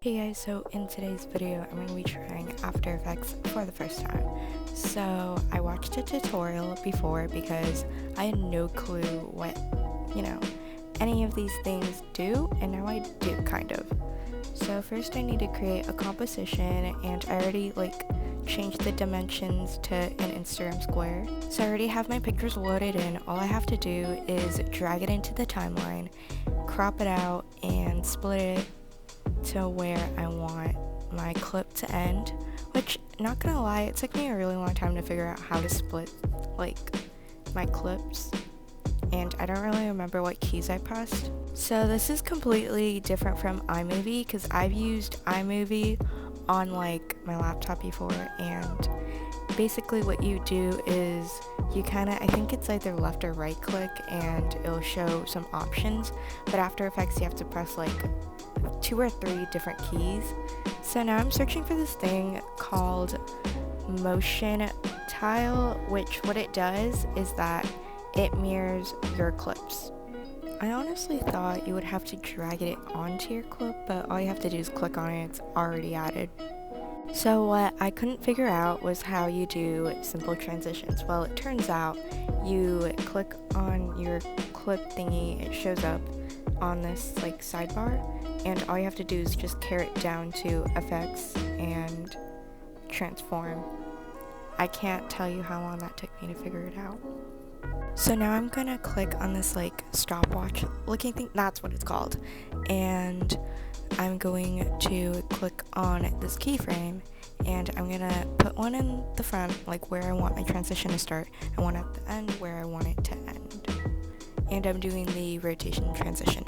Hey guys, so in today's video I'm going to be trying After Effects for the first time. So I watched a tutorial before because I had no clue what, any of these things do, and now I do kind of. So first I need to create a composition, and I already changed the dimensions to an Instagram square. So I already have my pictures loaded in. All I have to do is drag it into the timeline, crop it out, and split it to where I want my clip to end, which, not gonna lie, it took me a really long time to figure out how to split my clips, and I don't really remember what keys I pressed. So this is completely different from iMovie because I've used iMovie on my laptop before, and basically what you do is you I think it's either left or right click and it'll show some options, but After Effects you have to press 2 or 3 different keys. So now I'm searching for this thing called Motion Tile, which what it does is that it mirrors your clips. I honestly thought you would have to drag it onto your clip, but all you have to do is click on it, it's already added. So what I couldn't figure out was how you do simple transitions. Well, it turns out you click on your clip thingy, it shows up on this sidebar, and all you have to do is just carry it down to effects and transform. I can't tell you how long that took me to figure it out. So now I'm gonna click on this stopwatch looking thing, that's what it's called, and I'm going to click on this keyframe, and I'm gonna put one in the front, where I want my transition to start, and one at the end where I want it to end. And I'm doing the rotation transition.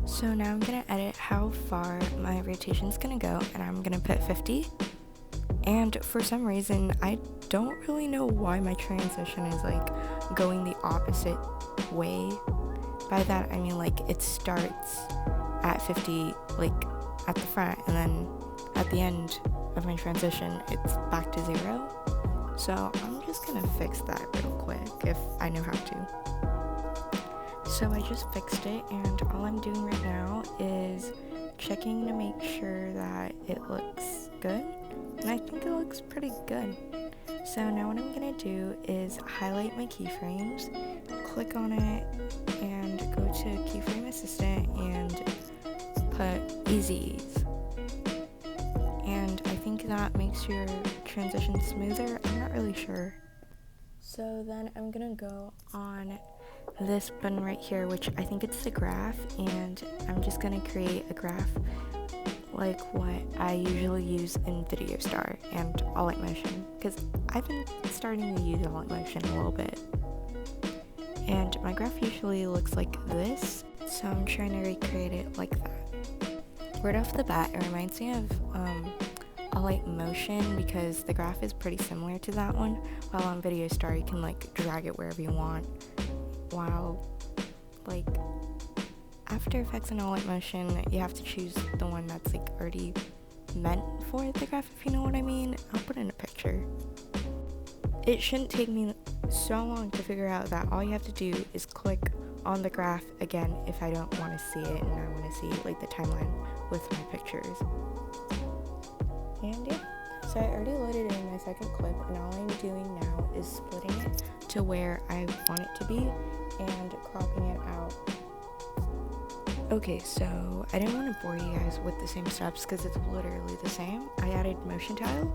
So now I'm gonna edit how far my rotation is gonna go, and I'm gonna put 50. And for some reason, I don't really know why my transition is going the opposite way. By that I mean it starts at 50 at the front, and then at the end of my transition it's back to 0. So I'm just gonna fix that real quick if I know how to. So I just fixed it, and all I'm doing right now is checking to make sure that it looks good, and I think it looks pretty good. So now what I'm gonna do is highlight my keyframes, click on it, and go to Keyframe Assistant and put Easy Ease. And I think that makes your transition smoother, I'm not really sure. So then I'm gonna go on this button right here, which I think it's the graph, and I'm just gonna create a graph like what I usually use in Video Star and All Light Motion, because I've been starting to use All Light Motion a little bit. And my graph usually looks like this, so I'm trying to recreate it like that. Right off the bat, it reminds me of All Light Motion because the graph is pretty similar to that one, while on Video Star you can drag it wherever you want, while After Effects and All Light Motion you have to choose the one that's already meant for the graph, if you know what I mean. I'll put in a picture. It shouldn't take me so long to figure out that all you have to do is click on the graph again if I don't want to see it and I want to see the timeline with my pictures. And yeah, so I already loaded in my second clip, and all I'm doing now is splitting it to where I want it to be and cropping it out. Okay, so I didn't want to bore you guys with the same steps because it's literally the same. I added Motion Tile,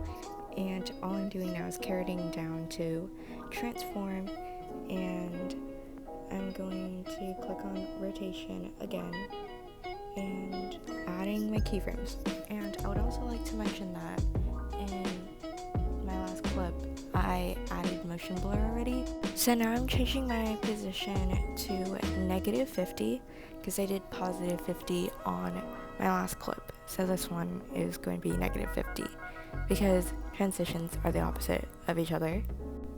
and all I'm doing now is carrying down to transform, and I'm going to click on rotation again and adding my keyframes. And I would also like to mention that in my last clip I added motion blur already. So now I'm changing my position to -50 because I did +50 on my last clip. So this one is going to be -50 because transitions are the opposite of each other.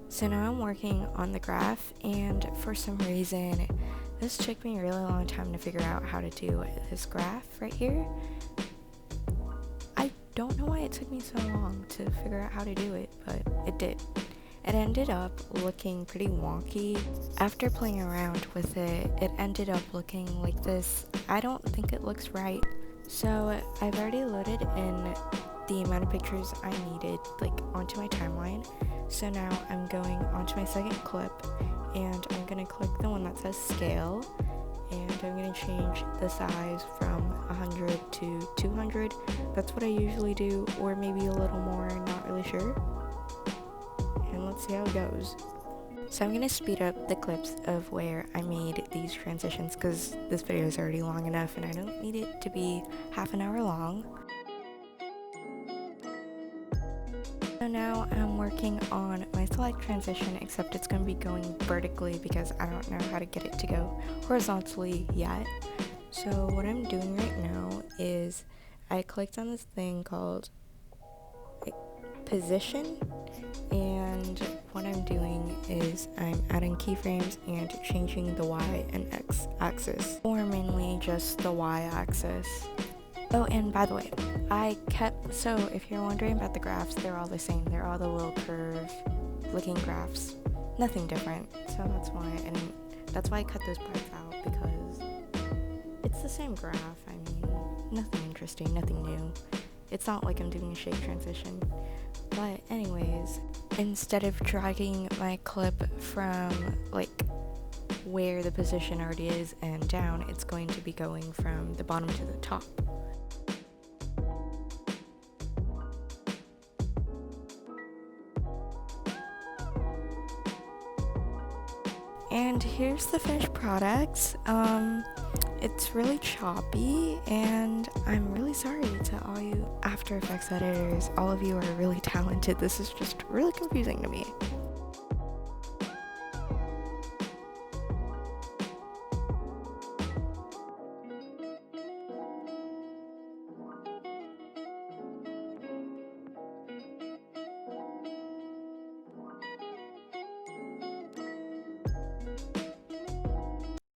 So now I'm working on the graph, and for some reason this took me a really long time to figure out how to do this graph right here. I don't know why it took me so long to figure out how to do it, but it did. It ended up looking pretty wonky. After playing around with it, it ended up looking like this. I don't think it looks right. So I've already loaded in the amount of pictures I needed onto my timeline. So now I'm going onto my second clip, and I'm gonna click the one that says scale, and I'm gonna change the size from 100 to 200. That's what I usually do, or maybe a little more, not really sure. And let's see how it goes. So I'm going to speed up the clips of where I made these transitions, because this video is already long enough and I don't need it to be half an hour long. So now I'm working on my select transition, except it's going to be going vertically because I don't know how to get it to go horizontally yet. So what I'm doing right now is I clicked on this thing called position, and what I'm doing is I'm adding keyframes and changing the Y and X axis, or mainly just the Y axis. Oh, and by the way, so if you're wondering about the graphs, they're all the same. They're all the little curve looking graphs, nothing different. So that's why I cut those parts out, because it's the same graph. I mean, nothing interesting, nothing new. It's not like I'm doing a shape transition. But anyways, instead of dragging my clip from where the position already is and down, it's going to be going from the bottom to the top. And here's the finished product. It's really choppy, and I'm really sorry to all you After Effects editors. All of you are really talented. This is just really confusing to me.